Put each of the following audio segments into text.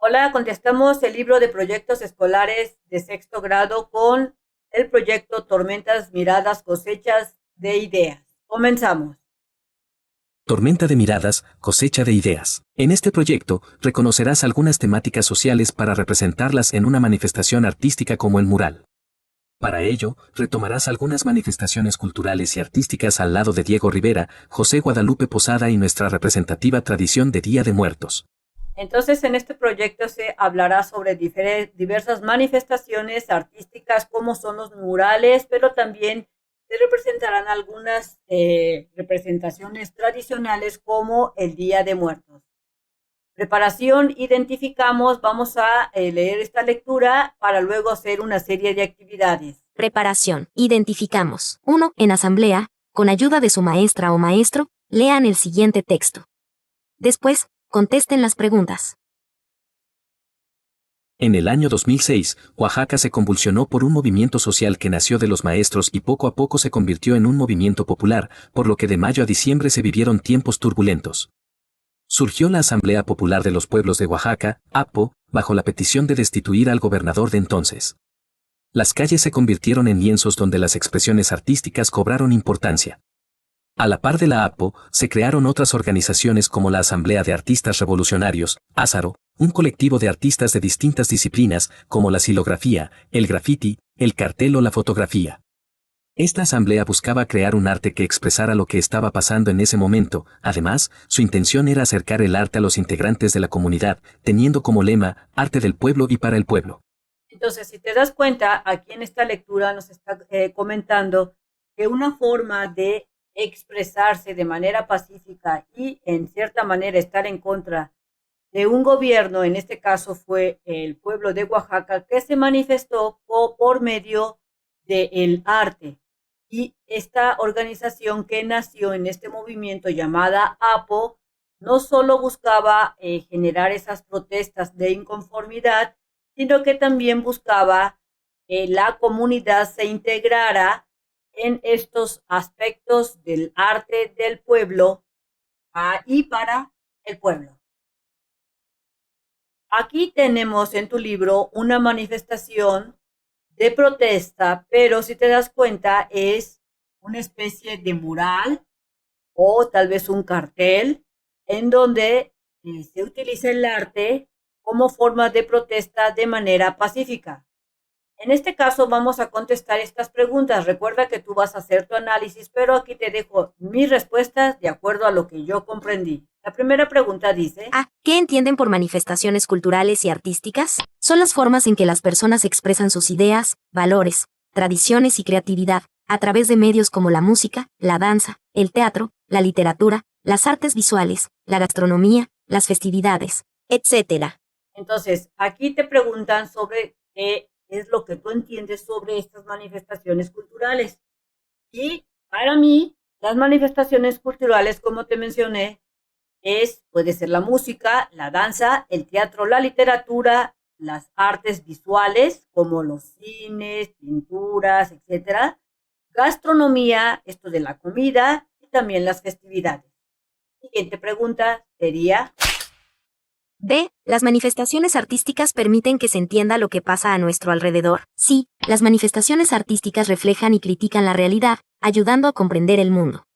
Hola, contestamos el libro de proyectos escolares de sexto grado con el proyecto Tormentas, Miradas, Cosechas de Ideas. Comenzamos. Tormenta de miradas, cosecha de ideas. En este proyecto, reconocerás algunas temáticas sociales para representarlas en una manifestación artística como el mural. Para ello, retomarás algunas manifestaciones culturales y artísticas al lado de Diego Rivera, José Guadalupe Posada y nuestra representativa tradición de Día de Muertos. Entonces, en este proyecto se hablará sobre diversas manifestaciones artísticas como son los murales, pero también se representarán algunas representaciones tradicionales como el Día de Muertos. Preparación, identificamos, vamos a leer esta lectura para luego hacer una serie de actividades. Preparación. Identificamos. 1. En asamblea, con ayuda de su maestra o maestro, lean el siguiente texto. Después, contesten las preguntas. En el año 2006, Oaxaca se convulsionó por un movimiento social que nació de los maestros y poco a poco se convirtió en un movimiento popular, por lo que de mayo a diciembre se vivieron tiempos turbulentos. Surgió la Asamblea Popular de los Pueblos de Oaxaca, APO, bajo la petición de destituir al gobernador de entonces. Las calles se convirtieron en lienzos donde las expresiones artísticas cobraron importancia. A la par de la APO, se crearon otras organizaciones como la Asamblea de Artistas Revolucionarios, ASARO, un colectivo de artistas de distintas disciplinas como la xilografía, el grafiti, el cartel o la fotografía. Esta asamblea buscaba crear un arte que expresara lo que estaba pasando en ese momento. Además, su intención era acercar el arte a los integrantes de la comunidad, teniendo como lema, arte del pueblo y para el pueblo. Entonces, si te das cuenta, aquí en esta lectura nos está comentando que una forma de expresarse de manera pacífica y en cierta manera estar en contra de un gobierno, en este caso fue el pueblo de Oaxaca, que se manifestó por medio del arte. Y esta organización que nació en este movimiento llamada APO, no solo buscaba generar esas protestas de inconformidad, sino que también buscaba que la comunidad se integrara en estos aspectos del arte del pueblo y para el pueblo. Aquí tenemos en tu libro una manifestación de protesta, pero si te das cuenta es una especie de mural o tal vez un cartel en donde se utiliza el arte como forma de protesta de manera pacífica. En este caso vamos a contestar estas preguntas. Recuerda que tú vas a hacer tu análisis, pero aquí te dejo mis respuestas de acuerdo a lo que yo comprendí. La primera pregunta dice: A. ¿Qué entienden por manifestaciones culturales y artísticas? Son las formas en que las personas expresan sus ideas, valores, tradiciones y creatividad, a través de medios como la música, la danza, el teatro, la literatura, las artes visuales, la gastronomía, las festividades, etc. Entonces, aquí te preguntan sobre qué es lo que tú entiendes sobre estas manifestaciones culturales. Y para mí, las manifestaciones culturales, como te mencioné, puede ser la música, la danza, el teatro, la literatura, las artes visuales, como los cines, pinturas, etcétera, gastronomía, esto de la comida, y también las festividades. Siguiente pregunta sería: B. ¿Las manifestaciones artísticas permiten que se entienda lo que pasa a nuestro alrededor? Sí, las manifestaciones artísticas reflejan y critican la realidad, ayudando a comprender el mundo.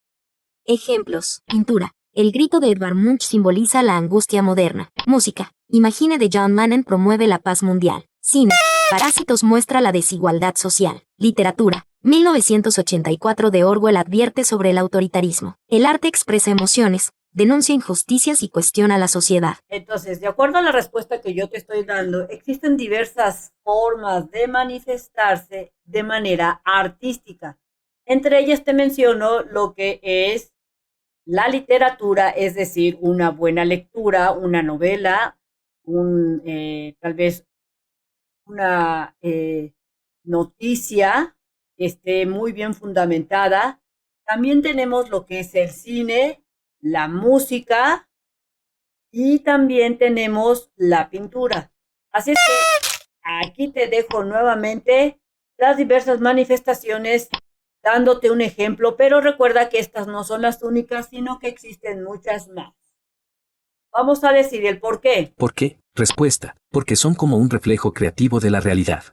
Ejemplos. Pintura. El grito de Edvard Munch simboliza la angustia moderna. Música. Imagine de John Mannen promueve la paz mundial. Cine. Parásitos muestra la desigualdad social. Literatura. 1984 de Orwell advierte sobre el autoritarismo. El arte expresa emociones, denuncia injusticias y cuestiona la sociedad. Entonces, de acuerdo a la respuesta que yo te estoy dando, existen diversas formas de manifestarse de manera artística. Entre ellas te menciono lo que es la literatura, es decir, una buena lectura, una novela, tal vez una noticia que esté muy bien fundamentada. También tenemos lo que es el cine, la música, y también tenemos la pintura. Así es que aquí te dejo nuevamente las diversas manifestaciones dándote un ejemplo, pero recuerda que estas no son las únicas, sino que existen muchas más. Vamos a decir el por qué. ¿Por qué? Respuesta, porque son como un reflejo creativo de la realidad.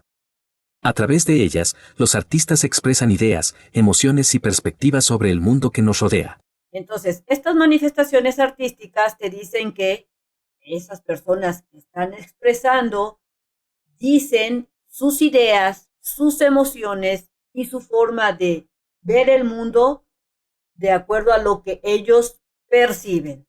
A través de ellas, los artistas expresan ideas, emociones y perspectivas sobre el mundo que nos rodea. Entonces, estas manifestaciones artísticas te dicen que esas personas que están expresando dicen sus ideas, sus emociones y su forma de ver el mundo de acuerdo a lo que ellos perciben.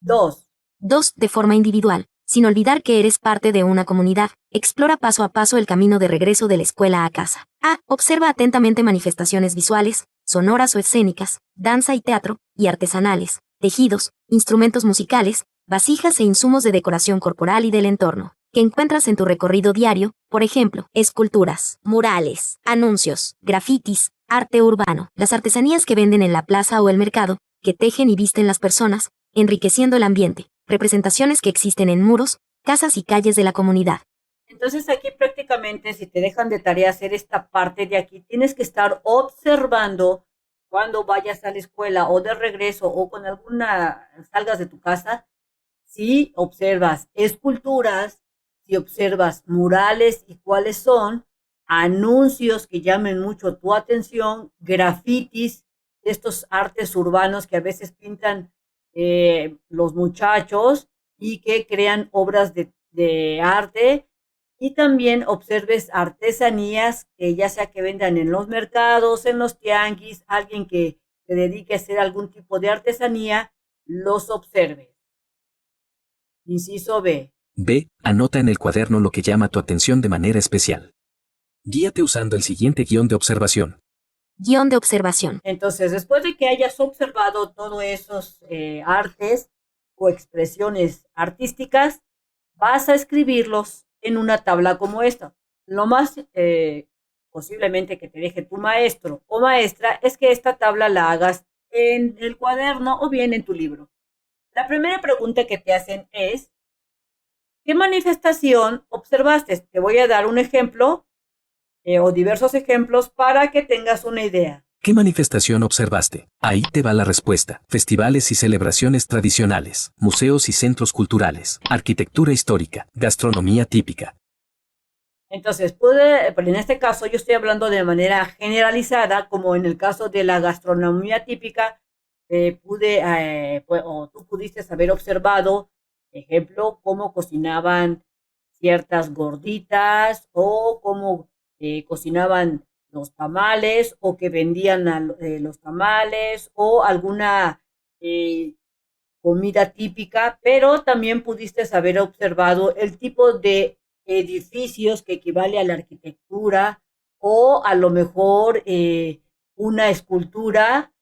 2. 2. De forma individual. Sin olvidar que eres parte de una comunidad, explora paso a paso el camino de regreso de la escuela a casa. A. Observa atentamente manifestaciones visuales, sonoras o escénicas, danza y teatro, y artesanales, tejidos, instrumentos musicales, vasijas e insumos de decoración corporal y del entorno, que encuentras en tu recorrido diario, por ejemplo, esculturas, murales, anuncios, grafitis, arte urbano, las artesanías que venden en la plaza o el mercado, que tejen y visten las personas, enriqueciendo el ambiente, representaciones que existen en muros, casas y calles de la comunidad. Entonces aquí prácticamente si te dejan de tarea hacer esta parte de aquí, tienes que estar observando cuando vayas a la escuela o de regreso o con alguna, salgas de tu casa, si observas esculturas, si observas murales y cuáles son, anuncios que llamen mucho tu atención, grafitis, estos artes urbanos que a veces pintan los muchachos y que crean obras de arte, y también observes artesanías que ya sea que vendan en los mercados, en los tianguis, alguien que se dedique a hacer algún tipo de artesanía, los observes. Inciso B. B. Anota en el cuaderno lo que llama tu atención de manera especial. Guíate usando el siguiente guión de observación. Guión de observación. Entonces, después de que hayas observado todos esos artes o expresiones artísticas, vas a escribirlos en una tabla como esta. Lo más posiblemente que te deje tu maestro o maestra es que esta tabla la hagas en el cuaderno o bien en tu libro. La primera pregunta que te hacen es, ¿qué manifestación observaste? Te voy a dar un ejemplo o diversos ejemplos para que tengas una idea. ¿Qué manifestación observaste? Ahí te va la respuesta. Festivales y celebraciones tradicionales, museos y centros culturales, arquitectura histórica, gastronomía típica. Entonces, pero en este caso yo estoy hablando de manera generalizada, como en el caso de la gastronomía típica, o tú pudiste haber observado, ejemplo, cómo cocinaban ciertas gorditas o cómo cocinaban los tamales o que vendían los tamales o alguna comida típica, pero también pudiste haber observado el tipo de edificios que equivale a la arquitectura o a lo mejor una escultura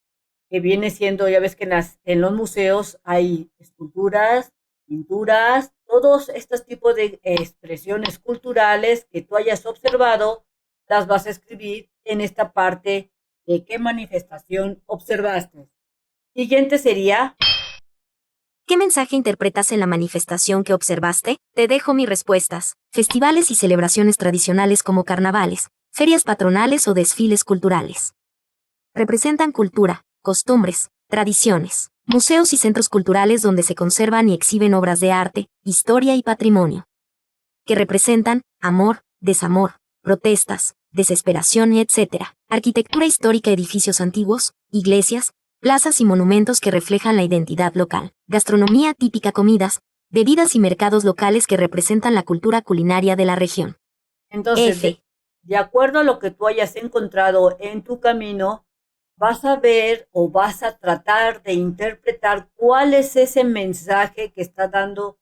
que viene siendo, ya ves que en los museos hay esculturas, pinturas, todos estos tipos de expresiones culturales que tú hayas observado, las vas a escribir en esta parte de qué manifestación observaste. Siguiente sería, ¿qué mensaje interpretas en la manifestación que observaste? Te dejo mis respuestas. Festivales y celebraciones tradicionales como carnavales, ferias patronales o desfiles culturales. Representan cultura, costumbres, tradiciones, museos y centros culturales donde se conservan y exhiben obras de arte, historia y patrimonio. Que representan amor, desamor, protestas, desesperación y etc. Arquitectura histórica, edificios antiguos, iglesias, plazas y monumentos que reflejan la identidad local. Gastronomía típica, comidas, bebidas y mercados locales que representan la cultura culinaria de la región. entonces, F. de acuerdo a lo que tú hayas encontrado en tu camino, vas a ver o vas a tratar de interpretar cuál es ese mensaje que está dando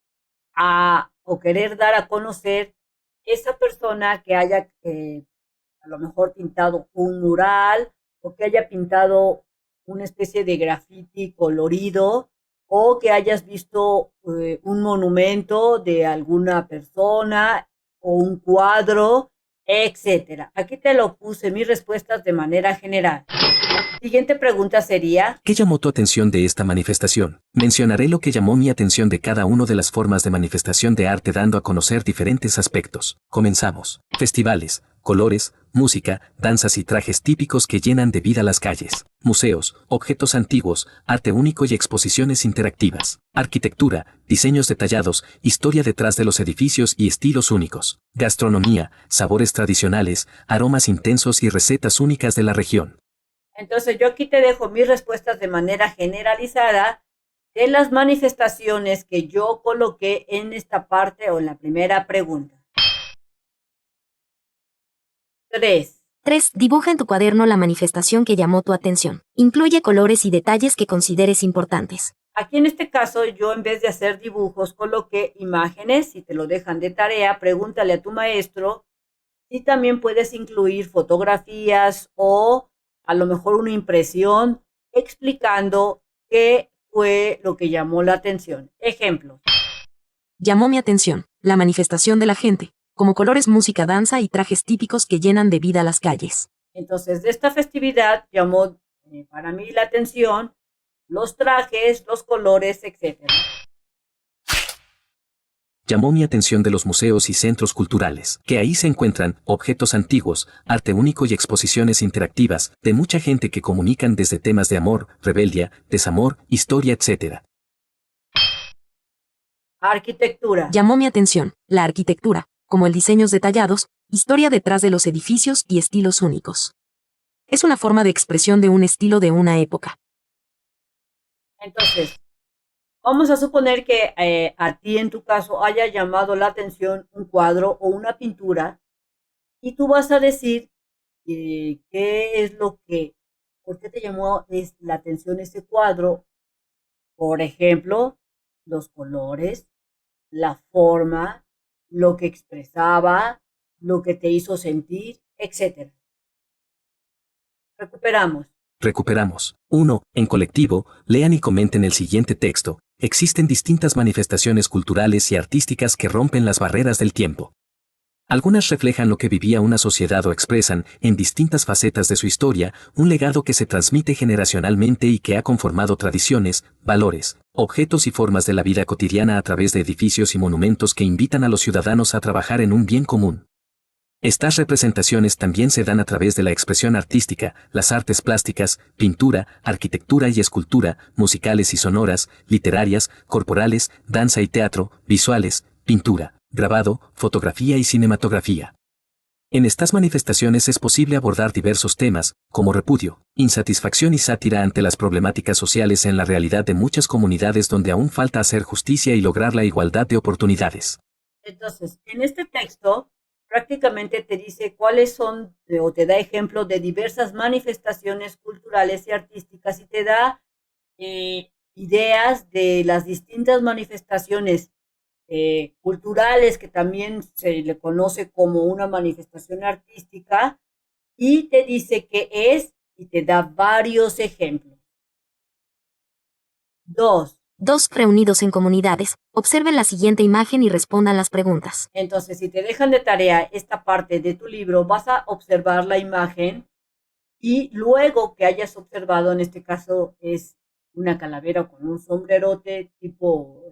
o querer dar a conocer esa persona que haya a lo mejor pintado un mural o que haya pintado una especie de graffiti colorido o que hayas visto un monumento de alguna persona o un cuadro, etcétera. Aquí te lo puse mis respuestas de manera general. Siguiente pregunta sería, ¿qué llamó tu atención de esta manifestación? Mencionaré lo que llamó mi atención de cada una de las formas de manifestación de arte dando a conocer diferentes aspectos. Comenzamos. Festivales, colores, música, danzas y trajes típicos que llenan de vida las calles. Museos, objetos antiguos, arte único y exposiciones interactivas. Arquitectura, diseños detallados, historia detrás de los edificios y estilos únicos. Gastronomía, sabores tradicionales, aromas intensos y recetas únicas de la región. entonces yo aquí te dejo mis respuestas de manera generalizada de las manifestaciones que yo coloqué en esta parte o en la primera pregunta. 3. 3. Dibuja en tu cuaderno la manifestación que llamó tu atención. Incluye colores y detalles que consideres importantes. Aquí en este caso yo en vez de hacer dibujos coloqué imágenes. Si te lo dejan de tarea, pregúntale a tu maestro si también puedes incluir fotografías o a lo mejor una impresión explicando qué fue lo que llamó la atención. Ejemplos. Llamó mi atención la manifestación de la gente, como colores, música, danza y trajes típicos que llenan de vida las calles. Entonces, de esta festividad llamó para mí la atención los trajes, los colores, etc. Llamó mi atención de los museos y centros culturales, que ahí se encuentran objetos antiguos, arte único y exposiciones interactivas, de mucha gente que comunican desde temas de amor, rebeldía, desamor, historia, etc. Arquitectura. Llamó mi atención la arquitectura, como el diseños detallados, historia detrás de los edificios y estilos únicos. Es una forma de expresión de un estilo de una época. Entonces, vamos a suponer que a ti en tu caso haya llamado la atención un cuadro o una pintura y tú vas a decir qué es lo que, por qué te llamó la atención ese cuadro. Por ejemplo, los colores, la forma, lo que expresaba, lo que te hizo sentir, etc. Recuperamos. Recuperamos. 1. En colectivo, lean y comenten el siguiente texto. Existen distintas manifestaciones culturales y artísticas que rompen las barreras del tiempo. Algunas reflejan lo que vivía una sociedad o expresan, en distintas facetas de su historia, un legado que se transmite generacionalmente y que ha conformado tradiciones, valores, objetos y formas de la vida cotidiana a través de edificios y monumentos que invitan a los ciudadanos a trabajar en un bien común. Estas representaciones también se dan a través de la expresión artística, las artes plásticas, pintura, arquitectura y escultura, musicales y sonoras, literarias, corporales, danza y teatro, visuales, pintura, grabado, fotografía y cinematografía. En estas manifestaciones es posible abordar diversos temas, como repudio, insatisfacción y sátira ante las problemáticas sociales en la realidad de muchas comunidades donde aún falta hacer justicia y lograr la igualdad de oportunidades. Entonces, en este texto prácticamente te dice cuáles son o te da ejemplos de diversas manifestaciones culturales y artísticas y te da ideas de las distintas manifestaciones culturales que también se le conoce como una manifestación artística y te dice qué es y te da varios ejemplos. 2. 2. Reunidos en comunidades. Observen la siguiente imagen y respondan las preguntas. Entonces, si te dejan de tarea esta parte de tu libro, vas a observar la imagen y luego que hayas observado, en este caso es una calavera con un sombrerote tipo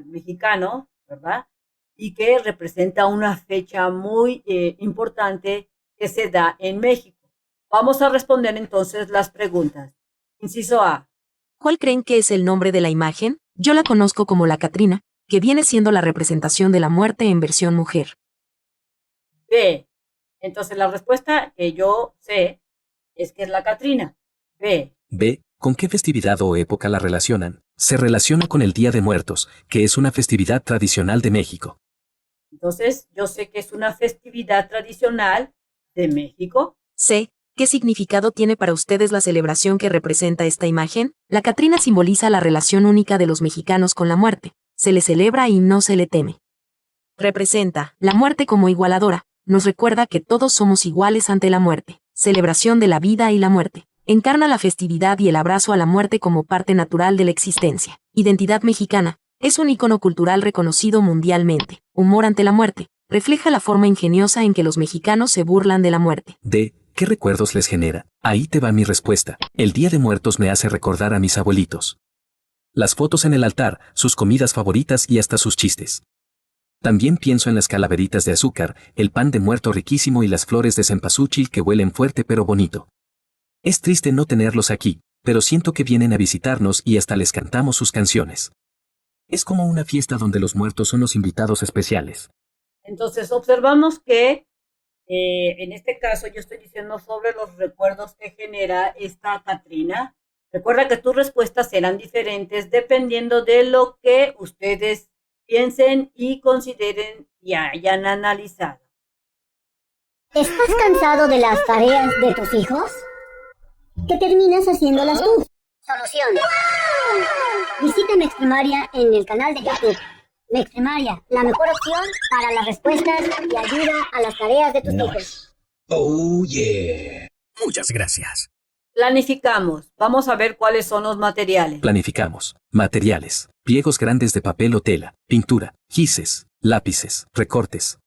mexicano, ¿verdad? Y que representa una fecha muy importante que se da en México. Vamos a responder entonces las preguntas. Inciso A. ¿Cuál creen que es el nombre de la imagen? Yo la conozco como la Catrina, que viene siendo la representación de la muerte en versión mujer. B. Entonces la respuesta que yo sé es que es la Catrina. B. B. ¿Con qué festividad o época la relacionan? Se relaciona con el Día de Muertos, que es una festividad tradicional de México. Entonces yo sé que es una festividad tradicional de México. C. ¿Qué significado tiene para ustedes la celebración que representa esta imagen? La Catrina simboliza la relación única de los mexicanos con la muerte. Se le celebra y no se le teme. Representa la muerte como igualadora. Nos recuerda que todos somos iguales ante la muerte. Celebración de la vida y la muerte. Encarna la festividad y el abrazo a la muerte como parte natural de la existencia. Identidad mexicana. Es un ícono cultural reconocido mundialmente. Humor ante la muerte. Refleja la forma ingeniosa en que los mexicanos se burlan de la muerte. D. ¿Qué recuerdos les genera? Ahí te va mi respuesta. El Día de Muertos me hace recordar a mis abuelitos. Las fotos en el altar, sus comidas favoritas y hasta sus chistes. También pienso en las calaveritas de azúcar, el pan de muerto riquísimo y las flores de cempasúchil que huelen fuerte pero bonito. Es triste no tenerlos aquí, pero siento que vienen a visitarnos y hasta les cantamos sus canciones. Es como una fiesta donde los muertos son los invitados especiales. Entonces observamos que en este caso yo estoy diciendo sobre los recuerdos que genera esta Catrina. Recuerda que tus respuestas serán diferentes dependiendo de lo que ustedes piensen y consideren y hayan analizado. ¿Estás cansado de las tareas de tus hijos? ¿Qué terminas haciéndolas tú? Solución. Visita Mexprimaria en el canal de YouTube. Mexprimaria, la mejor opción para las respuestas y ayuda a las tareas de tus hijos. Oh, yeah. Muchas gracias. Planificamos. Vamos a ver cuáles son los materiales. Planificamos. Materiales. Pliegos grandes de papel o tela. Pintura. Gises. Lápices. Recortes.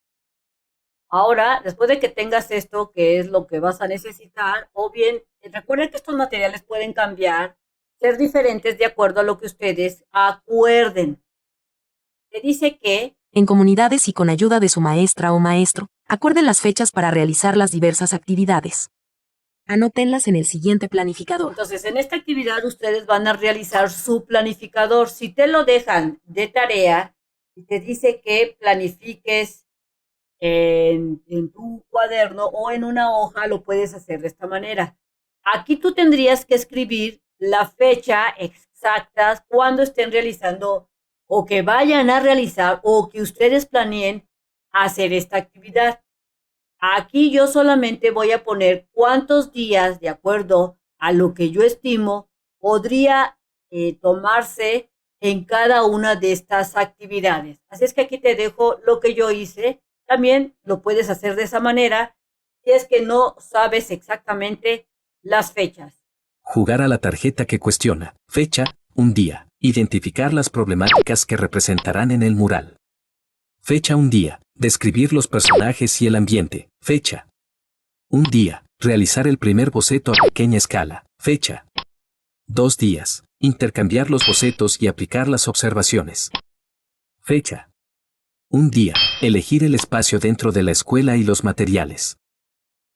Ahora, después de que tengas esto, que es lo que vas a necesitar, o bien, recuerden que estos materiales pueden cambiar, ser diferentes de acuerdo a lo que ustedes acuerden. Te dice que En comunidades y con ayuda de su maestra o maestro, acuerden las fechas para realizar las diversas actividades. Anótenlas en el siguiente planificador. entonces en esta actividad ustedes van a realizar su planificador. Si te lo dejan de tarea y te dice que planifiques en tu cuaderno o en una hoja, lo puedes hacer de esta manera. Aquí tú tendrías que escribir la fecha exacta cuando estén realizando o que vayan a realizar o que ustedes planeen hacer esta actividad. Aquí yo solamente voy a poner cuántos días, de acuerdo a lo que yo estimo, podría tomarse en cada una de estas actividades. Así es que aquí te dejo lo que yo hice. También lo puedes hacer de esa manera si es que no sabes exactamente las fechas. Jugar a la tarjeta que cuestiona. Fecha. Un día. Identificar las problemáticas que representarán en el mural. Fecha. Un día. Describir los personajes y el ambiente. Fecha. Un día. Realizar el primer boceto a pequeña escala. Fecha. 2 días. Intercambiar los bocetos y aplicar las observaciones. Fecha. Un día. Elegir el espacio dentro de la escuela y los materiales.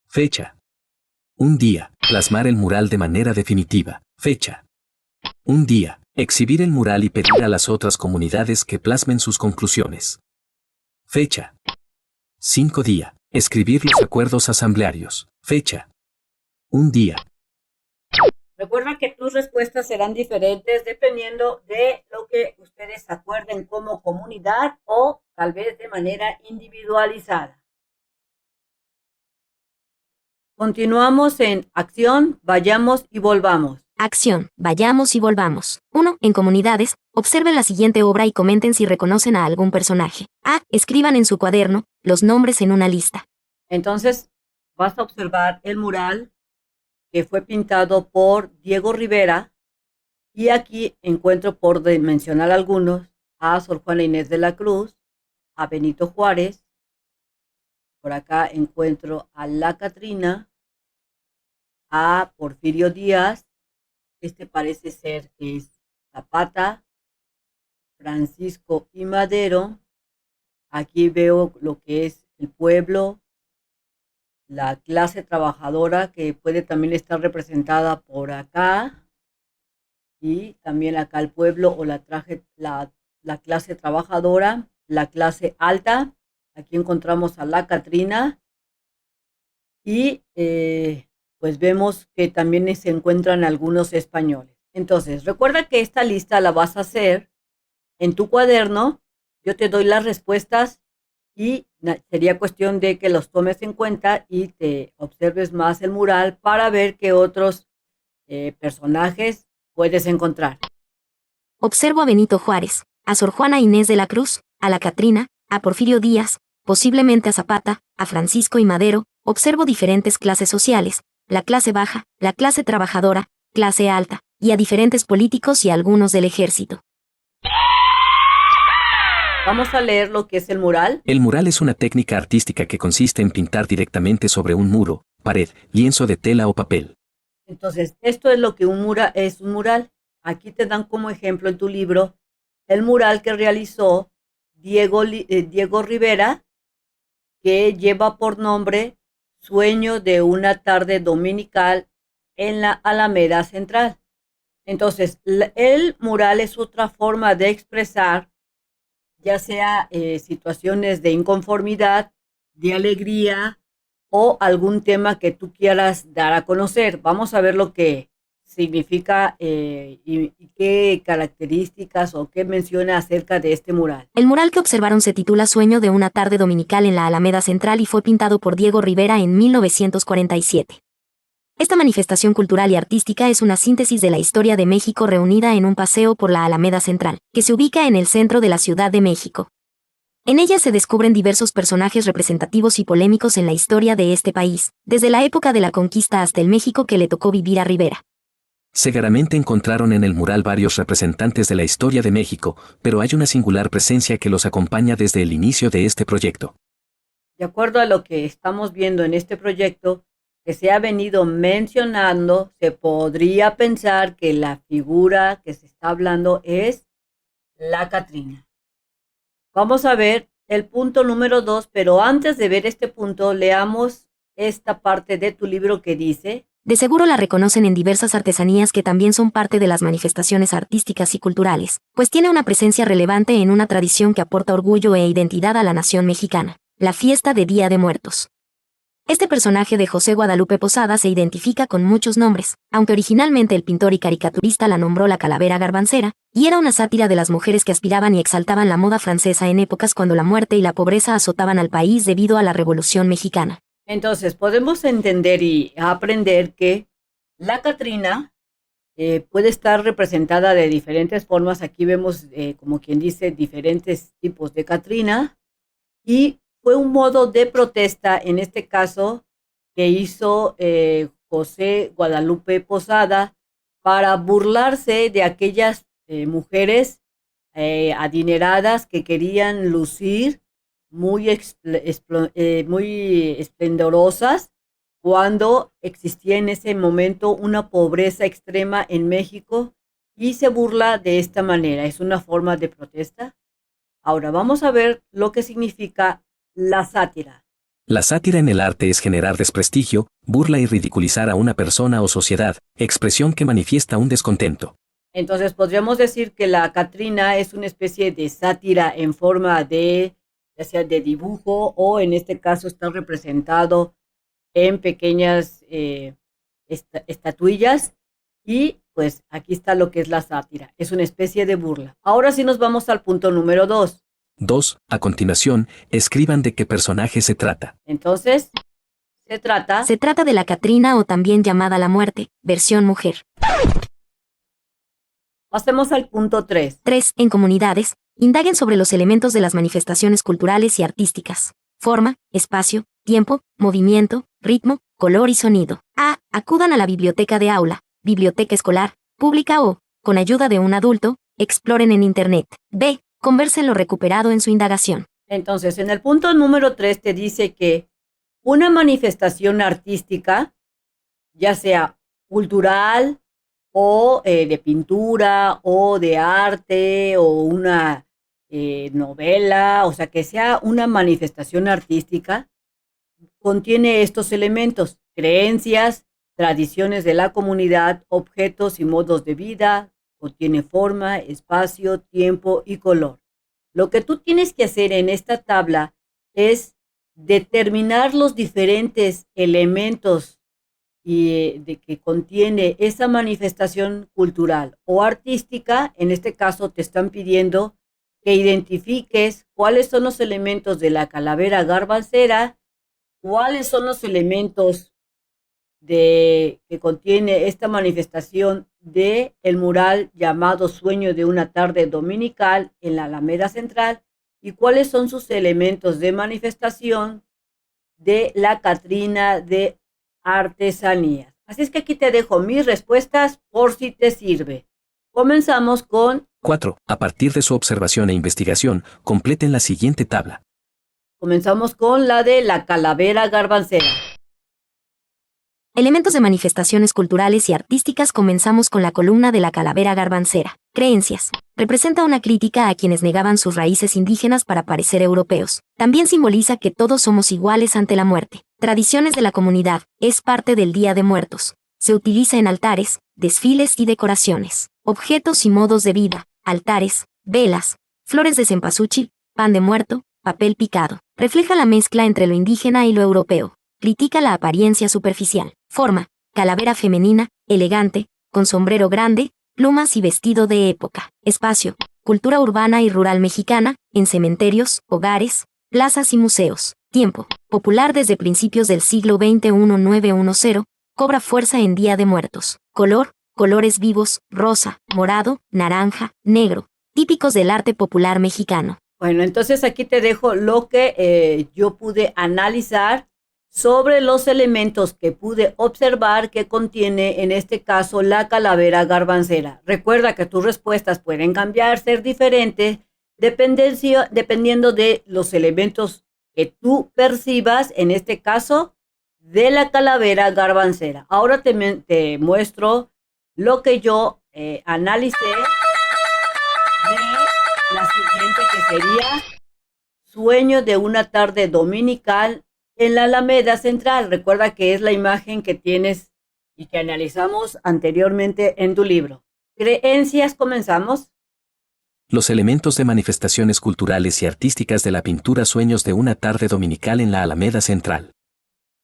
Fecha. Un día. Plasmar el mural de manera definitiva. Fecha. Un día. Exhibir el mural y pedir a las otras comunidades que plasmen sus conclusiones. Fecha. 5 días. Escribir los acuerdos asamblearios. Fecha. Un día. Recuerda que tus respuestas serán diferentes dependiendo de lo que ustedes acuerden como comunidad o tal vez de manera individualizada. Continuamos en acción, vayamos y volvamos. Acción. Vayamos y volvamos. 1. En comunidades, observen la siguiente obra y comenten si reconocen a algún personaje. A. Escriban en su cuaderno los nombres en una lista. Entonces vas a observar el mural que fue pintado por Diego Rivera y aquí encuentro, por mencionar algunos, a Sor Juana Inés de la Cruz, a Benito Juárez, por acá encuentro a la Catrina, a Porfirio Díaz, este parece ser que es Zapata, Francisco y Madero, aquí veo lo que es el pueblo, la clase trabajadora que puede también estar representada por acá y también acá el pueblo o la clase trabajadora, la clase alta, aquí encontramos a la Catrina y pues vemos que también se encuentran algunos españoles. Entonces, recuerda que esta lista la vas a hacer en tu cuaderno, yo te doy las respuestas y sería cuestión de que los tomes en cuenta y te observes más el mural para ver qué otros personajes puedes encontrar. Observo a Benito Juárez, a Sor Juana Inés de la Cruz, a la Catrina, a Porfirio Díaz, posiblemente a Zapata, a Francisco y Madero. Observo diferentes clases sociales, la clase baja, la clase trabajadora, clase alta, y a diferentes políticos y algunos del ejército. Vamos a leer lo que es el mural. El mural es una técnica artística que consiste en pintar directamente sobre un muro, pared, lienzo de tela o papel. Entonces, esto es lo que es un mural. Aquí te dan como ejemplo en tu libro el mural que realizó Diego Rivera, que lleva por nombre Sueño de una tarde dominical en la Alameda Central. Entonces, el mural es otra forma de expresar ya sea situaciones de inconformidad, de alegría o algún tema que tú quieras dar a conocer. Vamos a ver lo que significa y qué características o qué menciona acerca de este mural. El mural que observaron se titula Sueño de una tarde dominical en la Alameda Central y fue pintado por Diego Rivera en 1947. Esta manifestación cultural y artística es una síntesis de la historia de México reunida en un paseo por la Alameda Central, que se ubica en el centro de la Ciudad de México. En ella se descubren diversos personajes representativos y polémicos en la historia de este país, desde la época de la conquista hasta el México que le tocó vivir a Rivera. Seguramente encontraron en el mural varios representantes de la historia de México, pero hay una singular presencia que los acompaña desde el inicio de este proyecto. De acuerdo a lo que estamos viendo en este proyecto, que se ha venido mencionando, se podría pensar que la figura que se está hablando es la Catrina. Vamos a ver el punto número 2, pero antes de ver este punto, leamos esta parte de tu libro que dice: De seguro la reconocen en diversas artesanías que también son parte de las manifestaciones artísticas y culturales, pues tiene una presencia relevante en una tradición que aporta orgullo e identidad a la nación mexicana, la fiesta de Día de Muertos. Este personaje de José Guadalupe Posada se identifica con muchos nombres, aunque originalmente el pintor y caricaturista la nombró la calavera garbancera, y era una sátira de las mujeres que aspiraban y exaltaban la moda francesa en épocas cuando la muerte y la pobreza azotaban al país debido a la Revolución Mexicana. Entonces, podemos entender y aprender que la Catrina puede estar representada de diferentes formas. Aquí vemos, como quien dice, diferentes tipos de Catrina, y fue un modo de protesta, en este caso, que hizo José Guadalupe Posada para burlarse de aquellas mujeres adineradas que querían lucir muy esplendorosas cuando existía en ese momento una pobreza extrema en México, y se burla de esta manera. Es una forma de protesta. Ahora vamos a ver lo que significa la sátira. La sátira en el arte es generar desprestigio, burla y ridiculizar a una persona o sociedad, expresión que manifiesta un descontento. Entonces podríamos decir que la Catrina es una especie de sátira en forma de, ya sea de dibujo, o en este caso está representado en pequeñas estatuillas, y pues aquí está lo que es la sátira. Es una especie de burla. Ahora sí nos vamos al punto número 2. 2. A continuación, escriban de qué personaje se trata. Entonces, se trata de la Catrina, o también llamada la muerte, versión mujer. Pasemos al punto 3. 3. En comunidades, indaguen sobre los elementos de las manifestaciones culturales y artísticas: forma, espacio, tiempo, movimiento, ritmo, color y sonido. A. Acudan a la biblioteca de aula, biblioteca escolar, pública o, con ayuda de un adulto, exploren en Internet. B. Conversen lo recuperado en su indagación. Entonces, en el punto número 3 te dice que una manifestación artística, ya sea cultural o de pintura o de arte o una novela, o sea, que sea una manifestación artística, contiene estos elementos: creencias, tradiciones de la comunidad, objetos y modos de vida. Contiene forma, espacio, tiempo y color. Lo que tú tienes que hacer en esta tabla es determinar los diferentes elementos de que contiene esa manifestación cultural o artística. En este caso te están pidiendo que identifiques cuáles son los elementos de la calavera garbancera, cuáles son los elementos que contiene esta manifestación de el mural llamado Sueño de una tarde dominical en la Alameda Central, y cuáles son sus elementos de manifestación de la Catrina de artesanías. Así es que aquí te dejo mis respuestas por si te sirve. Comenzamos con 4. A partir de su observación e investigación, completen la siguiente tabla. Comenzamos con la de la calavera garbancera. Elementos de manifestaciones culturales y artísticas. Comenzamos con la columna de la calavera garbancera. Creencias. Representa una crítica a quienes negaban sus raíces indígenas para parecer europeos. También simboliza que todos somos iguales ante la muerte. Tradiciones de la comunidad. Es parte del Día de Muertos. Se utiliza en altares, desfiles y decoraciones. Objetos y modos de vida. Altares, velas, flores de cempasúchil, pan de muerto, papel picado. Refleja la mezcla entre lo indígena y lo europeo. Critica la apariencia superficial. Forma. Calavera femenina, elegante, con sombrero grande, plumas y vestido de época. Espacio. Cultura urbana y rural mexicana, en cementerios, hogares, plazas y museos. Tiempo. Popular desde principios del siglo XX. 1910. Cobra fuerza en Día de Muertos. Color. Colores vivos, rosa, morado, naranja, negro. Típicos del arte popular mexicano. Bueno, entonces aquí te dejo lo que yo pude analizar sobre los elementos que pude observar que contiene, en este caso, la calavera garbancera. Recuerda que tus respuestas pueden cambiar, ser diferentes, dependiendo de los elementos que tú percibas, en este caso, de la calavera garbancera. Ahora te muestro lo que yo analicé de la siguiente, que sería sueño de una tarde dominical en la Alameda Central. Recuerda que es la imagen que tienes y que analizamos anteriormente en tu libro. Creencias, comenzamos. Los elementos de manifestaciones culturales y artísticas de la pintura Sueños de una tarde dominical en la Alameda Central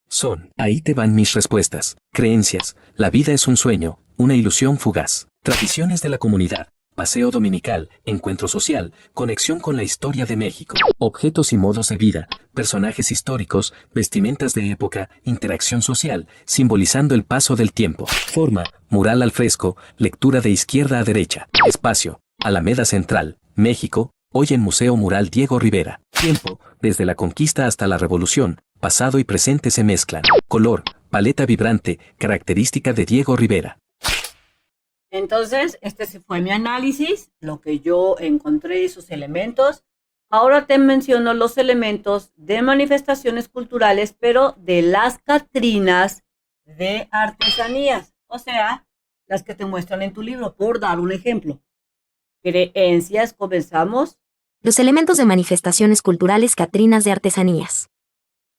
son, ahí te van mis respuestas. Creencias, la vida es un sueño, una ilusión fugaz. Tradiciones de la comunidad, paseo dominical, encuentro social, conexión con la historia de México. Objetos y modos de vida, personajes históricos, vestimentas de época, interacción social, simbolizando el paso del tiempo. Forma, mural al fresco, lectura de izquierda a derecha. Espacio, Alameda Central, México, hoy en Museo Mural Diego Rivera. Tiempo, desde la conquista hasta la revolución, pasado y presente se mezclan. Color, paleta vibrante, característica de Diego Rivera. Entonces, este fue mi análisis, lo que yo encontré, esos elementos. Ahora te menciono los elementos de manifestaciones culturales, pero de las catrinas de artesanías, o sea, las que te muestran en tu libro, por dar un ejemplo. Creencias, comenzamos. Los elementos de manifestaciones culturales catrinas de artesanías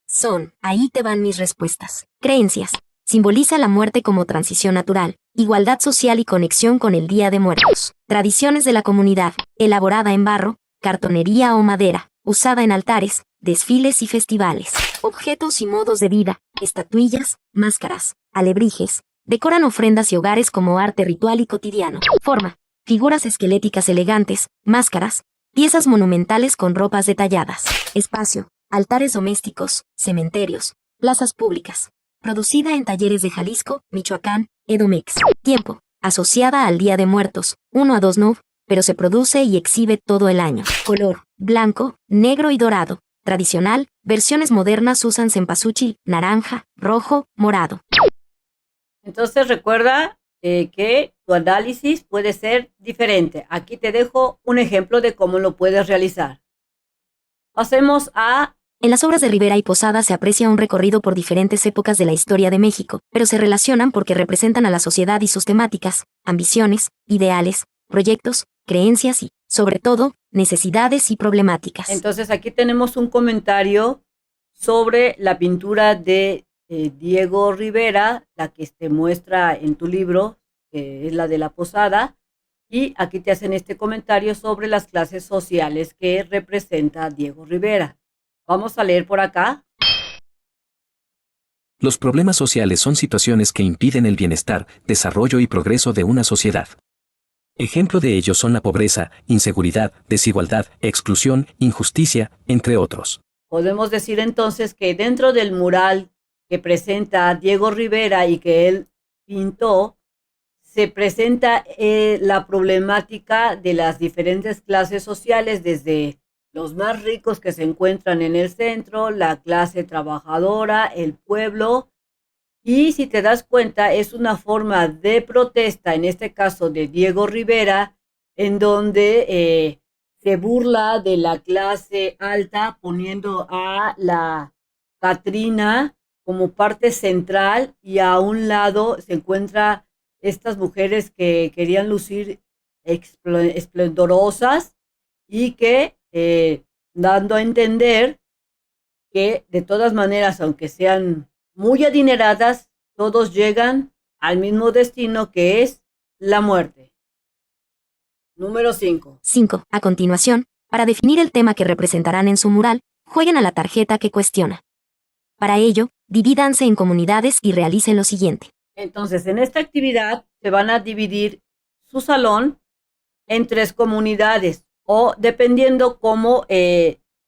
son, ahí te van mis respuestas. Creencias. Simboliza la muerte como transición natural, igualdad social y conexión con el Día de Muertos. Tradiciones de la comunidad, elaborada en barro, cartonería o madera, usada en altares, desfiles y festivales. Objetos y modos de vida, estatuillas, máscaras, alebrijes, decoran ofrendas y hogares como arte ritual y cotidiano. Forma. Figuras esqueléticas elegantes, máscaras, piezas monumentales con ropas detalladas. Espacio. Altares domésticos, cementerios, plazas públicas. Producida en talleres de Jalisco, Michoacán, Edomex. Tiempo. Asociada al Día de Muertos, 1 a 2 Nov, pero se produce y exhibe todo el año. Color. Blanco, negro y dorado. Tradicional. Versiones modernas usan cempasúchil, naranja, rojo, morado. Entonces recuerda que tu análisis puede ser diferente. Aquí te dejo un ejemplo de cómo lo puedes realizar. Pasemos a... En las obras de Rivera y Posada se aprecia un recorrido por diferentes épocas de la historia de México, pero se relacionan porque representan a la sociedad y sus temáticas, ambiciones, ideales, proyectos, creencias y, sobre todo, necesidades y problemáticas. Entonces aquí tenemos un comentario sobre la pintura de Diego Rivera, la que te muestra en tu libro, que es la de la Posada, y aquí te hacen este comentario sobre las clases sociales que representa Diego Rivera. Vamos a leer por acá. Los problemas sociales son situaciones que impiden el bienestar, desarrollo y progreso de una sociedad. Ejemplo de ello son la pobreza, inseguridad, desigualdad, exclusión, injusticia, entre otros. Podemos decir entonces que dentro del mural que presenta Diego Rivera y que él pintó, se presenta la problemática de las diferentes clases sociales, desde los más ricos que se encuentran en el centro, la clase trabajadora, el pueblo. Y si te das cuenta, es una forma de protesta, en este caso de Diego Rivera, en donde se burla de la clase alta, poniendo a la Catrina como parte central y a un lado se encuentra estas mujeres que querían lucir esplendorosas y que dando a entender que de todas maneras, aunque sean muy adineradas, todos llegan al mismo destino que es la muerte. Número 5. 5. A continuación, para definir el tema que representarán en su mural, jueguen a la tarjeta que cuestiona. Para ello, divídanse en comunidades y realicen lo siguiente. Entonces, en esta actividad se van a dividir su salón en 3 comunidades o dependiendo cómo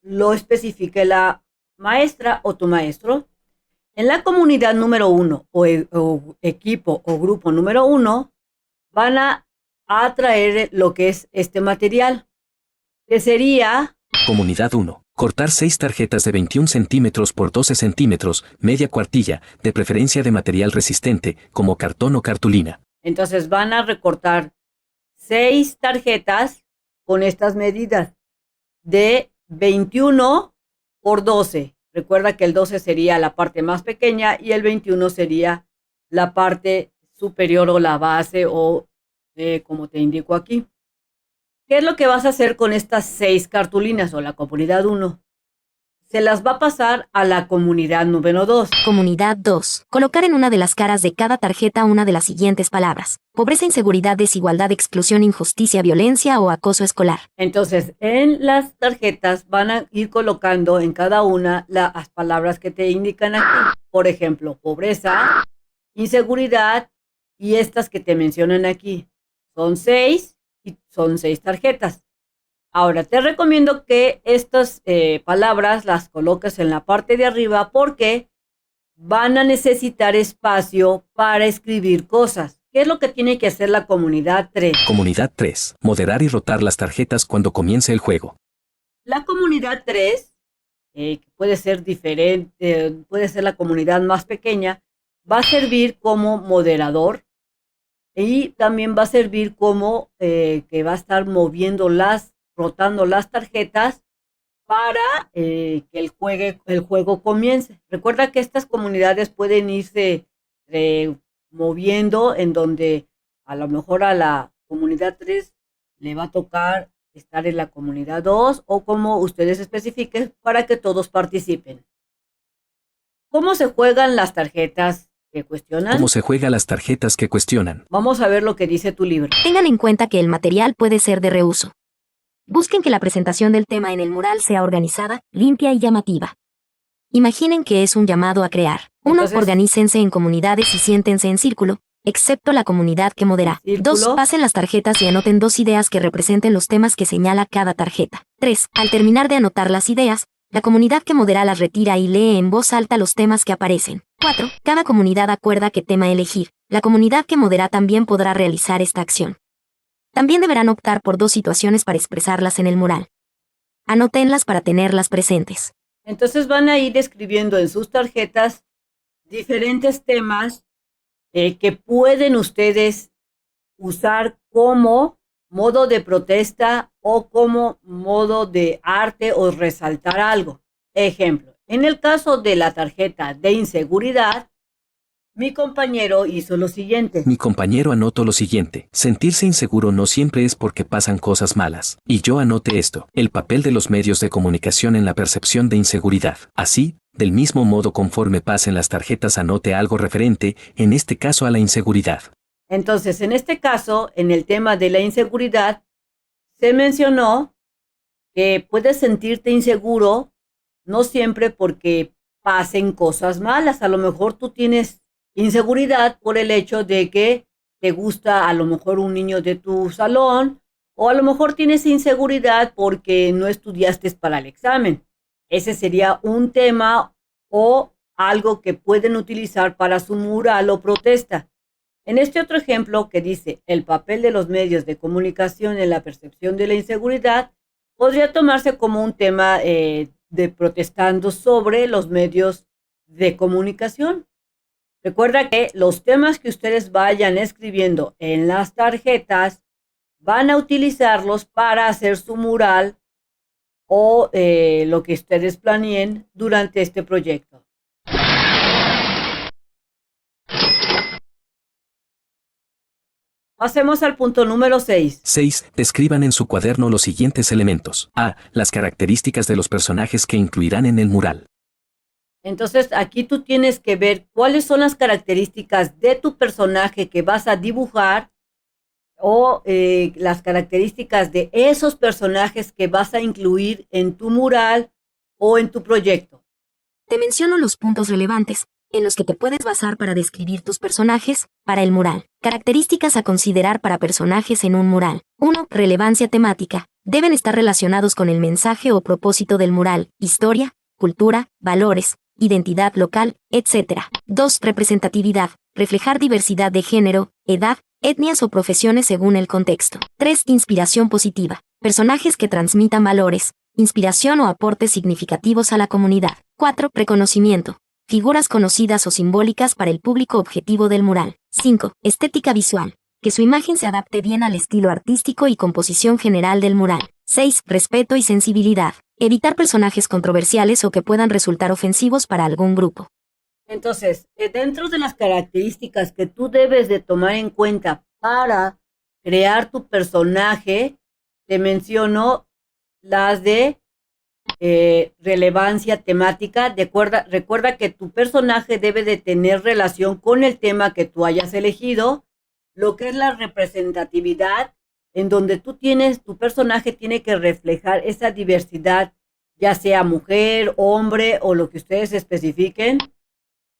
lo especifique la maestra o tu maestro. En la comunidad número 1 o equipo o grupo número 1 van a traer lo que es este material, que sería... Comunidad 1. Cortar 6 tarjetas de 21 centímetros por 12 centímetros, media cuartilla, de preferencia de material resistente, como cartón o cartulina. Entonces van a recortar 6 tarjetas con estas medidas de 21 por 12. Recuerda que el 12 sería la parte más pequeña y el 21 sería la parte superior o la base o como te indico aquí. ¿Qué es lo que vas a hacer con estas 6 cartulinas o la comunidad 1? Se las va a pasar a la comunidad número 2. Comunidad 2. Colocar en una de las caras de cada tarjeta una de las siguientes palabras: pobreza, inseguridad, desigualdad, exclusión, injusticia, violencia o acoso escolar. Entonces, en las tarjetas van a ir colocando en cada una las palabras que te indican aquí. Por ejemplo, pobreza, inseguridad y estas que te mencionan aquí. Son 6 y son 6 tarjetas. Ahora, te recomiendo que estas palabras las coloques en la parte de arriba porque van a necesitar espacio para escribir cosas. ¿Qué es lo que tiene que hacer la comunidad 3? Comunidad 3. Moderar y rotar las tarjetas cuando comience el juego. La comunidad 3, que puede ser diferente, puede ser la comunidad más pequeña, va a servir como moderador y también va a servir como que va a estar rotando las tarjetas para que el juego comience. Recuerda que estas comunidades pueden irse moviendo en donde a lo mejor a la comunidad 3 le va a tocar estar en la comunidad 2 o como ustedes especifiquen para que todos participen. ¿Cómo se juegan las tarjetas que cuestionan? ¿Cómo se juega las tarjetas que cuestionan? Vamos a ver lo que dice tu libro. Tengan en cuenta que el material puede ser de reuso. Busquen que la presentación del tema en el mural sea organizada, limpia y llamativa. Imaginen que es un llamado a crear. 1. Entonces, Organícense en comunidades y siéntense en círculo, excepto la comunidad que modera. Círculo. 2. Pasen las tarjetas y anoten 2 ideas que representen los temas que señala cada tarjeta. 3. Al terminar de anotar las ideas, la comunidad que modera las retira y lee en voz alta los temas que aparecen. 4. Cada comunidad acuerda qué tema elegir. La comunidad que modera también podrá realizar esta acción. También deberán optar por 2 situaciones para expresarlas en el mural. Anótenlas para tenerlas presentes. Entonces van a ir escribiendo en sus tarjetas diferentes temas que pueden ustedes usar como modo de protesta o como modo de arte o resaltar algo. Ejemplo, en el caso de la tarjeta de inseguridad, mi compañero hizo lo siguiente. Mi compañero anotó lo siguiente: sentirse inseguro no siempre es porque pasan cosas malas. Y yo anoté esto: el papel de los medios de comunicación en la percepción de inseguridad. Así, del mismo modo conforme pasen las tarjetas anote algo referente, en este caso a la inseguridad. Entonces, en este caso, en el tema de la inseguridad, se mencionó que puedes sentirte inseguro no siempre porque pasen cosas malas. A lo mejor tú tienes inseguridad por el hecho de que te gusta a lo mejor un niño de tu salón o a lo mejor tienes inseguridad porque no estudiaste para el examen. Ese sería un tema o algo que pueden utilizar para su mural o protesta. En este otro ejemplo que dice el papel de los medios de comunicación en la percepción de la inseguridad, podría tomarse como un tema de protestando sobre los medios de comunicación. Recuerda que los temas que ustedes vayan escribiendo en las tarjetas van a utilizarlos para hacer su mural o lo que ustedes planeen durante este proyecto. Pasemos al punto número 6. 6. Describan en su cuaderno los siguientes elementos. A. Las características de los personajes que incluirán en el mural. Entonces, aquí tú tienes que ver cuáles son las características de tu personaje que vas a dibujar o las características de esos personajes que vas a incluir en tu mural o en tu proyecto. Te menciono los puntos relevantes en los que te puedes basar para describir tus personajes para el mural. Características a considerar para personajes en un mural. 1. Relevancia temática. Deben estar relacionados con el mensaje o propósito del mural, historia, cultura, valores, identidad local, etc. 2. Representatividad. Reflejar diversidad de género, edad, etnias o profesiones según el contexto. 3. Inspiración positiva. Personajes que transmitan valores, inspiración o aportes significativos a la comunidad. 4. Reconocimiento. Figuras conocidas o simbólicas para el público objetivo del mural. 5. Estética visual. Que su imagen se adapte bien al estilo artístico y composición general del mural. 6. Respeto y sensibilidad. Evitar personajes controversiales o que puedan resultar ofensivos para algún grupo. Entonces, dentro de las características que tú debes de tomar en cuenta para crear tu personaje, te menciono las de relevancia temática. Recuerda que tu personaje debe de tener relación con el tema que tú hayas elegido. Lo que es la representatividad, en donde tu personaje tiene que reflejar esa diversidad, ya sea mujer, hombre o lo que ustedes especifiquen.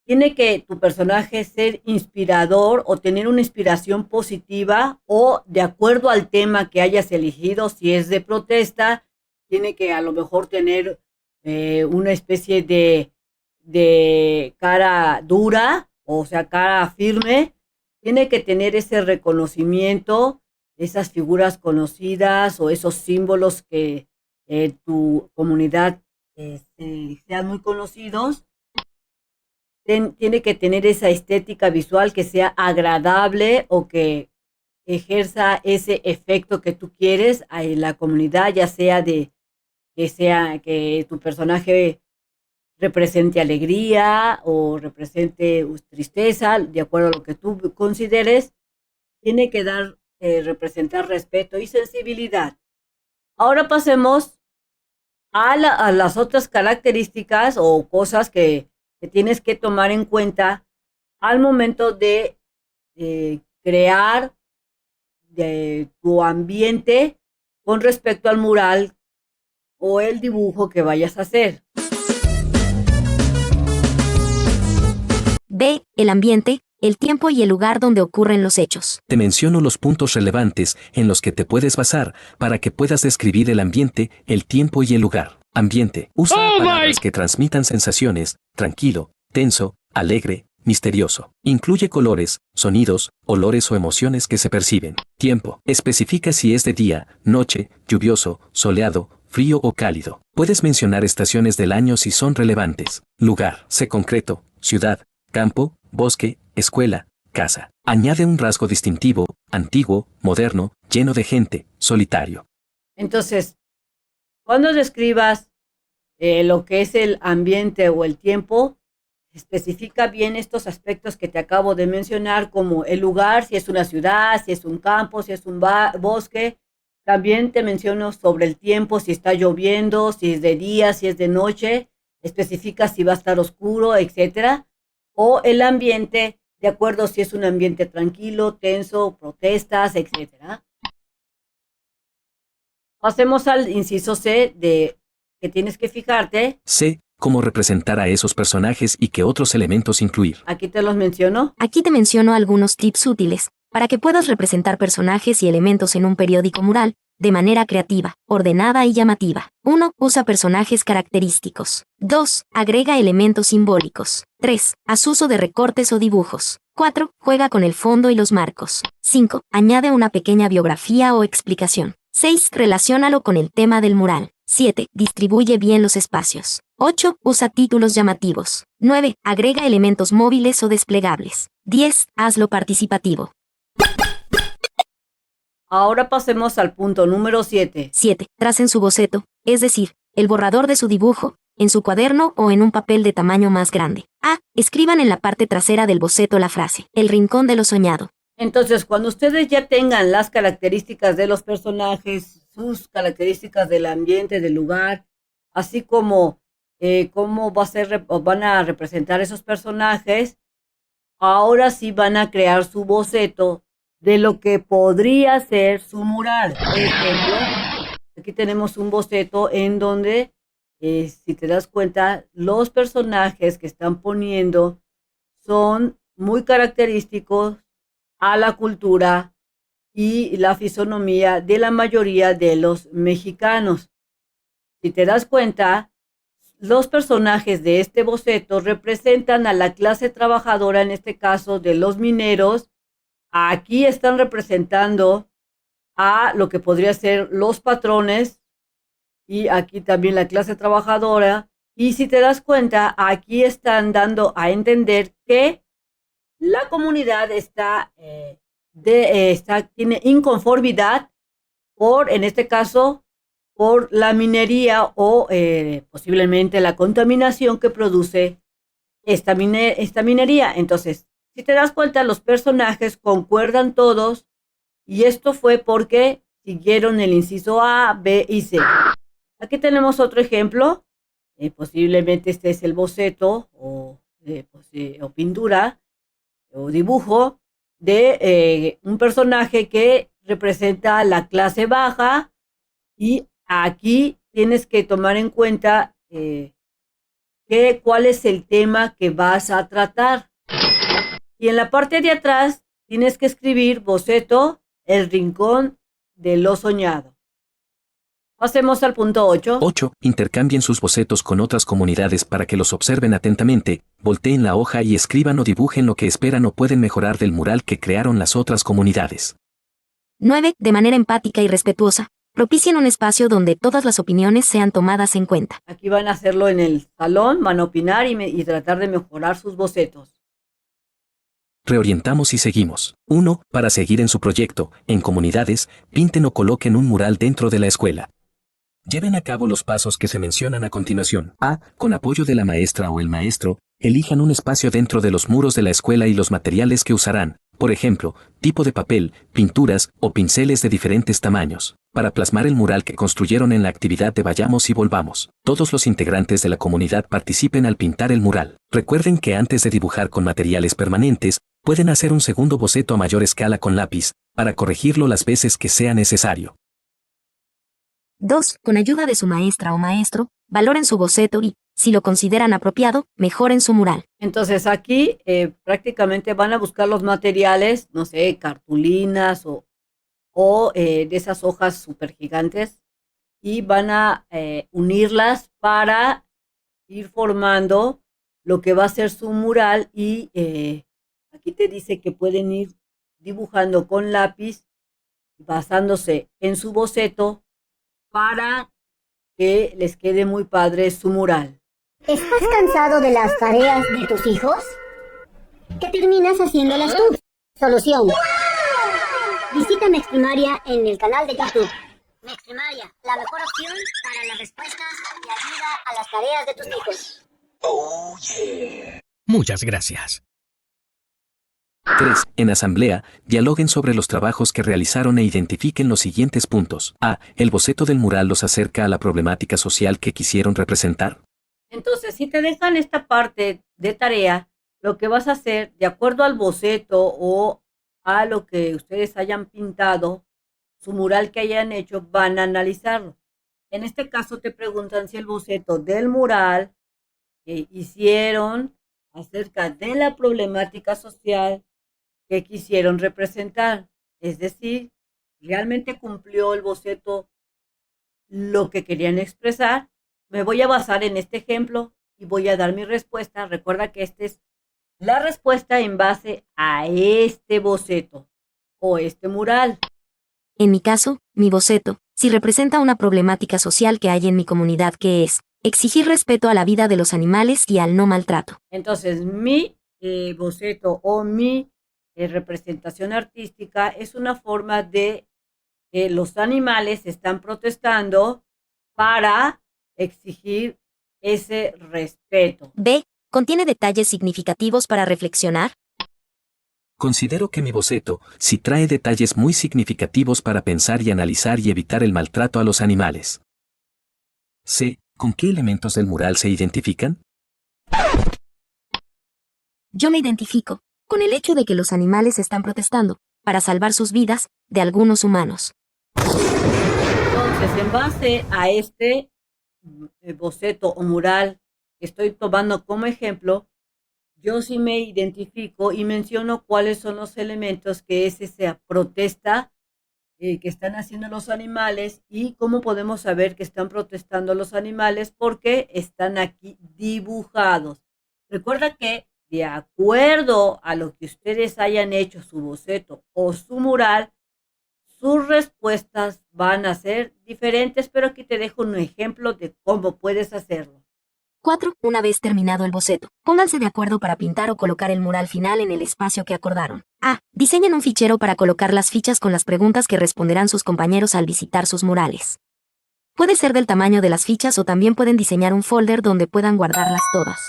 Tiene que tu personaje ser inspirador o tener una inspiración positiva o de acuerdo al tema que hayas elegido. Si es de protesta, tiene que a lo mejor tener una especie de cara dura, o sea, cara firme. Tiene que tener ese reconocimiento, esas figuras conocidas o esos símbolos que tu comunidad sean muy conocidos. Tiene que tener esa estética visual que sea agradable o que ejerza ese efecto que tú quieres en la comunidad, ya sea que tu personaje represente alegría o represente tristeza, de acuerdo a lo que tú consideres. Tiene que representar respeto y sensibilidad. Ahora pasemos a las otras características o cosas que tienes que tomar en cuenta al momento de crear tu ambiente con respecto al mural o el dibujo que vayas a hacer. B. El ambiente, el tiempo y el lugar donde ocurren los hechos. Te menciono los puntos relevantes en los que te puedes basar para que puedas describir el ambiente, el tiempo y el lugar. Ambiente. Usa palabras que transmitan sensaciones: tranquilo, tenso, alegre, misterioso. Incluye colores, sonidos, olores o emociones que se perciben. Tiempo. Especifica si es de día, noche, lluvioso, soleado, frío o cálido. Puedes mencionar estaciones del año si son relevantes. Lugar. Sé concreto: ciudad, campo, bosque, escuela, casa. Añade un rasgo distintivo: antiguo, moderno, lleno de gente, solitario. Entonces, cuando describas lo que es el ambiente o el tiempo, especifica bien estos aspectos que te acabo de mencionar, como el lugar, si es una ciudad, si es un campo, si es un bosque. También te menciono sobre el tiempo, si está lloviendo, si es de día, si es de noche. Especifica si va a estar oscuro, etcétera. O el ambiente, de acuerdo si es un ambiente tranquilo, tenso, protestas, etcétera. Pasemos al inciso C de que tienes que fijarte. C. Cómo representar a esos personajes y qué otros elementos incluir. Aquí te los menciono. Aquí te menciono algunos tips útiles para que puedas representar personajes y elementos en un periódico mural de manera creativa, ordenada y llamativa. 1. Usa personajes característicos. 2. Agrega elementos simbólicos. 3. Haz uso de recortes o dibujos. 4. Juega con el fondo y los marcos. 5. Añade una pequeña biografía o explicación. 6. Relaciónalo con el tema del mural. 7. Distribuye bien los espacios. 8. Usa títulos llamativos. 9. Agrega elementos móviles o desplegables. 10. Hazlo participativo. Ahora pasemos al punto número 7. 7. Tracen su boceto, es decir, el borrador de su dibujo, en su cuaderno o en un papel de tamaño más grande. A. Escriban en la parte trasera del boceto la frase: el rincón de lo soñado. Entonces, cuando ustedes ya tengan las características de los personajes, sus características del ambiente, del lugar, así como cómo va a ser, o van a representar esos personajes, ahora sí van a crear su boceto de lo que podría ser su mural. Por ejemplo, aquí tenemos un boceto en donde, si te das cuenta, los personajes que están poniendo son muy característicos a la cultura y la fisonomía de la mayoría de los mexicanos. Si te das cuenta, los personajes de este boceto representan a la clase trabajadora, en este caso de los mineros. Aquí están representando a lo que podría ser los patrones y aquí también la clase trabajadora. Y si te das cuenta, aquí están dando a entender que la comunidad tiene inconformidad por, en este caso, por la minería o posiblemente la contaminación que produce esta minería. Entonces, si te das cuenta, los personajes concuerdan todos y esto fue porque siguieron el inciso A, B y C. Aquí tenemos otro ejemplo. Posiblemente este es el boceto o pintura o dibujo de un personaje que representa la clase baja y aquí tienes que tomar en cuenta cuál es el tema que vas a tratar. Y en la parte de atrás tienes que escribir boceto, el rincón de lo soñado. Pasemos al punto 8. 8. Intercambien sus bocetos con otras comunidades para que los observen atentamente, volteen la hoja y escriban o dibujen lo que esperan o pueden mejorar del mural que crearon las otras comunidades. 9. De manera empática y respetuosa, propicien un espacio donde todas las opiniones sean tomadas en cuenta. Aquí van a hacerlo en el salón, van a opinar y tratar de mejorar sus bocetos. Reorientamos y seguimos. 1. Para seguir en su proyecto, en comunidades, pinten o coloquen un mural dentro de la escuela. Lleven a cabo los pasos que se mencionan a continuación. A. Con apoyo de la maestra o el maestro, elijan un espacio dentro de los muros de la escuela y los materiales que usarán, por ejemplo, tipo de papel, pinturas o pinceles de diferentes tamaños, para plasmar el mural que construyeron en la actividad de Vayamos y Volvamos. Todos los integrantes de la comunidad participen al pintar el mural. Recuerden que antes de dibujar con materiales permanentes, pueden hacer un segundo boceto a mayor escala con lápiz, para corregirlo las veces que sea necesario. 2. Con ayuda de su maestra o maestro, valoren su boceto y, si lo consideran apropiado, mejoren su mural. Entonces aquí prácticamente van a buscar los materiales, no sé, cartulinas o de esas hojas súper gigantes y van a unirlas para ir formando lo que va a ser su mural y aquí te dice que pueden ir dibujando con lápiz basándose en su boceto para que les quede muy padre su mural. ¿Estás cansado de las tareas de tus hijos? ¿Qué terminas haciéndolas tú? Solución. Visita Mexprimaria en el canal de YouTube. Mexprimaria, la mejor opción para las respuestas y ayuda a las tareas de tus hijos. Oh, yeah. Muchas gracias. 3. En asamblea, dialoguen sobre los trabajos que realizaron e identifiquen los siguientes puntos. A. El boceto del mural los acerca a la problemática social que quisieron representar. Entonces, si te dejan esta parte de tarea, lo que vas a hacer, de acuerdo al boceto o a lo que ustedes hayan pintado, su mural que hayan hecho, van a analizarlo. En este caso te preguntan si el boceto del mural que hicieron acerca de la problemática social que quisieron representar. Es decir, ¿realmente cumplió el boceto lo que querían expresar? Me voy a basar en este ejemplo y voy a dar mi respuesta. Recuerda que esta es la respuesta en base a este boceto o este mural. En mi caso, mi boceto, si representa una problemática social que hay en mi comunidad que es exigir respeto a la vida de los animales y al no maltrato. Entonces, mi boceto o mi representación artística es una forma de que los animales están protestando para exigir ese respeto. B. ¿Contiene detalles significativos para reflexionar? Considero que mi boceto sí trae detalles muy significativos para pensar y analizar y evitar el maltrato a los animales. C. ¿Con qué elementos del mural se identifican? Yo me identifico con el hecho de que los animales están protestando para salvar sus vidas de algunos humanos. Entonces, en base a este boceto o mural que estoy tomando como ejemplo, yo sí me identifico y menciono cuáles son los elementos que es esa protesta que están haciendo los animales y cómo podemos saber que están protestando los animales porque están aquí dibujados. Recuerda que de acuerdo a lo que ustedes hayan hecho, su boceto o su mural, sus respuestas van a ser diferentes, pero aquí te dejo un ejemplo de cómo puedes hacerlo. 4. Una vez terminado el boceto, pónganse de acuerdo para pintar o colocar el mural final en el espacio que acordaron. A. Diseñen un fichero para colocar las fichas con las preguntas que responderán sus compañeros al visitar sus murales. Puede ser del tamaño de las fichas o también pueden diseñar un folder donde puedan guardarlas todas.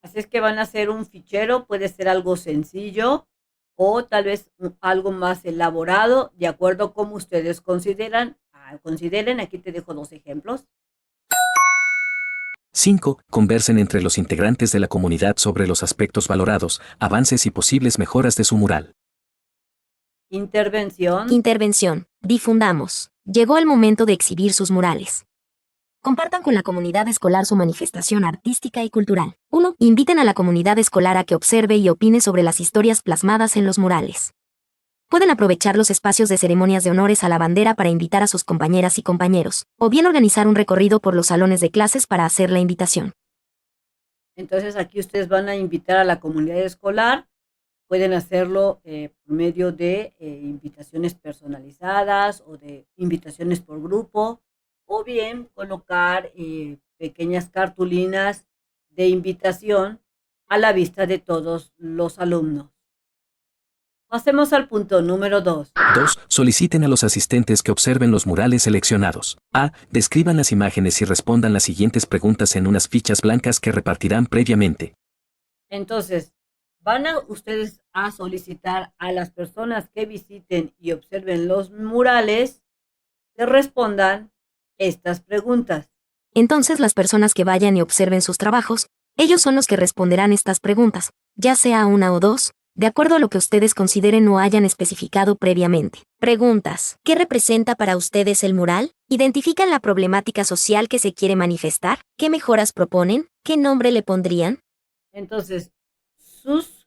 Así es que van a hacer un fichero, puede ser algo sencillo o tal vez algo más elaborado, de acuerdo a cómo ustedes consideren. Aquí te dejo 2 ejemplos. 5. Conversen entre los integrantes de la comunidad sobre los aspectos valorados, avances y posibles mejoras de su mural. Intervención. Difundamos. Llegó el momento de exhibir sus murales. Compartan con la comunidad escolar su manifestación artística y cultural. 1. Inviten a la comunidad escolar a que observe y opine sobre las historias plasmadas en los murales. Pueden aprovechar los espacios de ceremonias de honores a la bandera para invitar a sus compañeras y compañeros, o bien organizar un recorrido por los salones de clases para hacer la invitación. Entonces aquí ustedes van a invitar a la comunidad escolar. Pueden hacerlo por medio de invitaciones personalizadas o de invitaciones por grupo, o bien colocar pequeñas cartulinas de invitación a la vista de todos los alumnos. Pasemos al punto número 2. 2. Soliciten a los asistentes que observen los murales seleccionados. A. Describan las imágenes y respondan las siguientes preguntas en unas fichas blancas que repartirán previamente. Entonces, van a ustedes a solicitar a las personas que visiten y observen los murales que respondan estas preguntas. Entonces las personas que vayan y observen sus trabajos, ellos son los que responderán estas preguntas, ya sea una o dos, de acuerdo a lo que ustedes consideren o hayan especificado previamente. Preguntas. ¿Qué representa para ustedes el mural? ¿Identifican la problemática social que se quiere manifestar? ¿Qué mejoras proponen? ¿Qué nombre le pondrían? Entonces, sus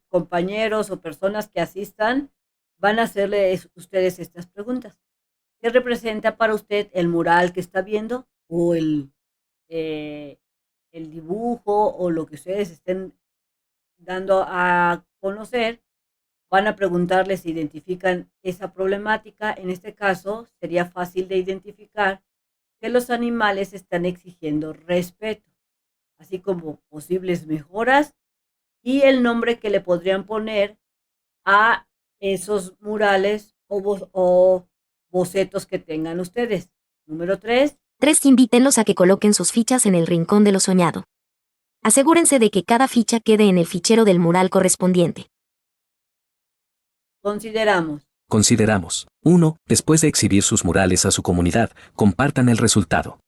compañeros o personas que asistan van a hacerle ustedes estas preguntas. ¿Qué representa para usted el mural que está viendo o el dibujo o lo que ustedes estén dando a conocer? Van a preguntarles si identifican esa problemática. En este caso, sería fácil de identificar que los animales están exigiendo respeto, así como posibles mejoras y el nombre que le podrían poner a esos murales o bocetos que tengan ustedes. Número 3. 3. Invítenlos a que coloquen sus fichas en el rincón de lo soñado. Asegúrense de que cada ficha quede en el fichero del mural correspondiente. Consideramos. 1. Después de exhibir sus murales a su comunidad, compartan el resultado.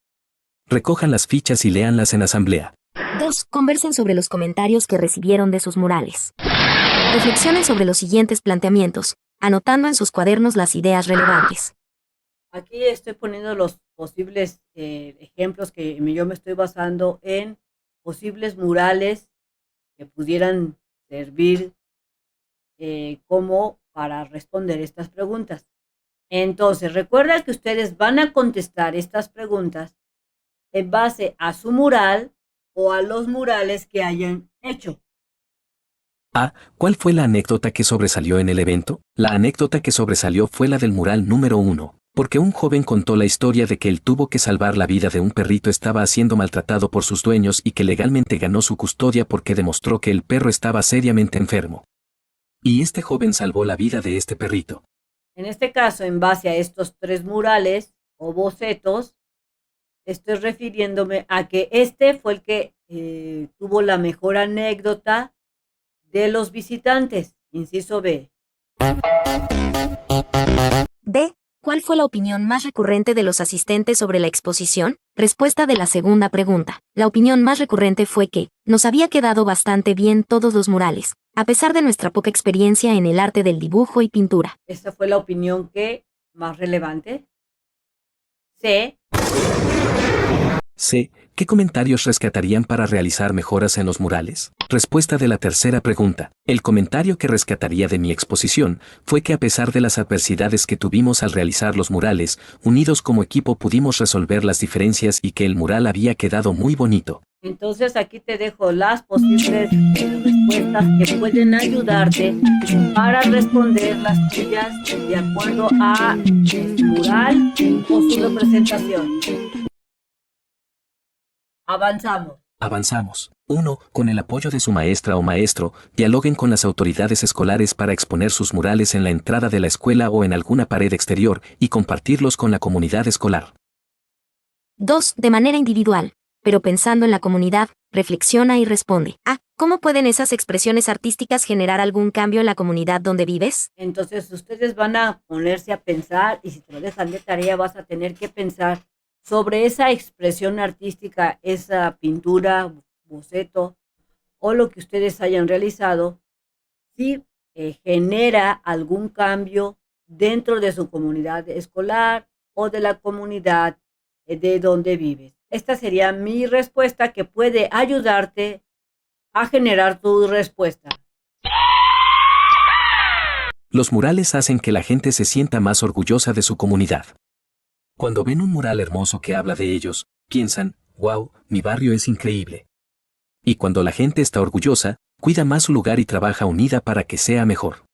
Recojan las fichas y léanlas en asamblea. 2. Conversen sobre los comentarios que recibieron de sus murales. Reflexionen sobre los siguientes planteamientos, anotando en sus cuadernos las ideas relevantes. Aquí estoy poniendo los posibles ejemplos que yo me estoy basando en posibles murales que pudieran servir como para responder estas preguntas. Entonces, recuerda que ustedes van a contestar estas preguntas en base a su mural o a los murales que hayan hecho. A. ¿Cuál fue la anécdota que sobresalió en el evento? La anécdota que sobresalió fue la del mural número 1, porque un joven contó la historia de que él tuvo que salvar la vida de un perrito estaba siendo maltratado por sus dueños y que legalmente ganó su custodia porque demostró que el perro estaba seriamente enfermo. Y este joven salvó la vida de este perrito. En este caso, en base a estos 3 murales o bocetos, estoy refiriéndome a que este fue el que tuvo la mejor anécdota de los visitantes. Inciso B. D. ¿Cuál fue la opinión más recurrente de los asistentes sobre la exposición? Respuesta de la segunda pregunta. La opinión más recurrente fue que nos había quedado bastante bien todos los murales, a pesar de nuestra poca experiencia en el arte del dibujo y pintura. Esta fue la opinión más relevante. C. C. ¿Qué comentarios rescatarían para realizar mejoras en los murales? Respuesta de la tercera pregunta. El comentario que rescataría de mi exposición fue que a pesar de las adversidades que tuvimos al realizar los murales, unidos como equipo pudimos resolver las diferencias y que el mural había quedado muy bonito. Entonces aquí te dejo las posibles respuestas que pueden ayudarte para responder las tuyas de acuerdo a el mural o su representación. Avanzamos. 1. Con el apoyo de su maestra o maestro, dialoguen con las autoridades escolares para exponer sus murales en la entrada de la escuela o en alguna pared exterior y compartirlos con la comunidad escolar. 2. De manera individual, pero pensando en la comunidad, reflexiona y responde. A. ¿Cómo pueden esas expresiones artísticas generar algún cambio en la comunidad donde vives? Entonces ustedes van a ponerse a pensar y si te lo dejan de tarea vas a tener que pensar sobre esa expresión artística, esa pintura, boceto o lo que ustedes hayan realizado, si genera algún cambio dentro de su comunidad escolar o de la comunidad de donde vives. Esta sería mi respuesta que puede ayudarte a generar tu respuesta. Los murales hacen que la gente se sienta más orgullosa de su comunidad. Cuando ven un mural hermoso que habla de ellos, piensan, wow, mi barrio es increíble. Y cuando la gente está orgullosa, cuida más su lugar y trabaja unida para que sea mejor.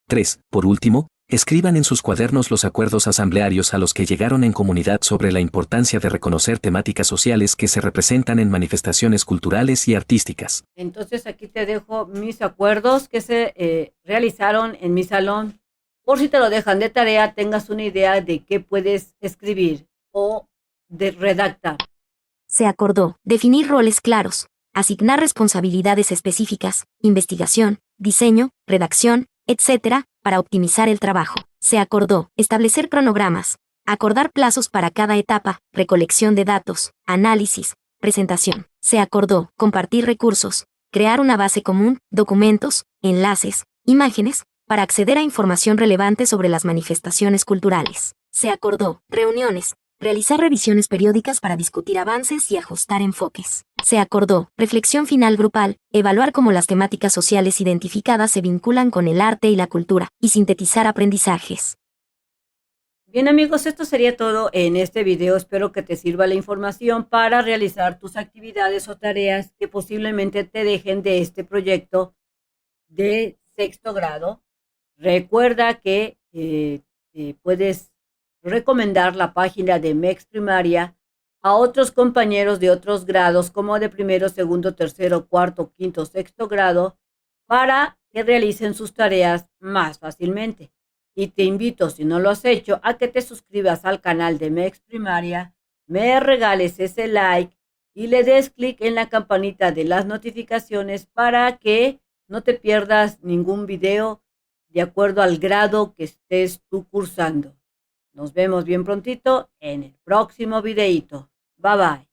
3. Por último, escriban en sus cuadernos los acuerdos asamblearios a los que llegaron en comunidad sobre la importancia de reconocer temáticas sociales que se representan en manifestaciones culturales y artísticas. Entonces aquí te dejo mis acuerdos que se realizaron en mi salón. Por si te lo dejan de tarea, tengas una idea de qué puedes escribir o de redactar. Se acordó definir roles claros, asignar responsabilidades específicas, investigación, diseño, redacción, etc., para optimizar el trabajo. Se acordó establecer cronogramas, acordar plazos para cada etapa, recolección de datos, análisis, presentación. Se acordó compartir recursos, crear una base común, documentos, enlaces, imágenes, para acceder a información relevante sobre las manifestaciones culturales. Se acordó reuniones, realizar revisiones periódicas para discutir avances y ajustar enfoques. Se acordó reflexión final grupal, evaluar cómo las temáticas sociales identificadas se vinculan con el arte y la cultura, y sintetizar aprendizajes. Bien amigos, esto sería todo en este video. Espero que te sirva la información para realizar tus actividades o tareas que posiblemente te dejen de este proyecto de sexto grado. Recuerda que puedes recomendar la página de MEX Primaria a otros compañeros de otros grados como de primero, segundo, tercero, cuarto, quinto, sexto grado para que realicen sus tareas más fácilmente. Y te invito, si no lo has hecho, a que te suscribas al canal de MEX Primaria, me regales ese like y le des clic en la campanita de las notificaciones para que no te pierdas ningún video de acuerdo al grado que estés tú cursando. Nos vemos bien prontito en el próximo videíto. Bye bye.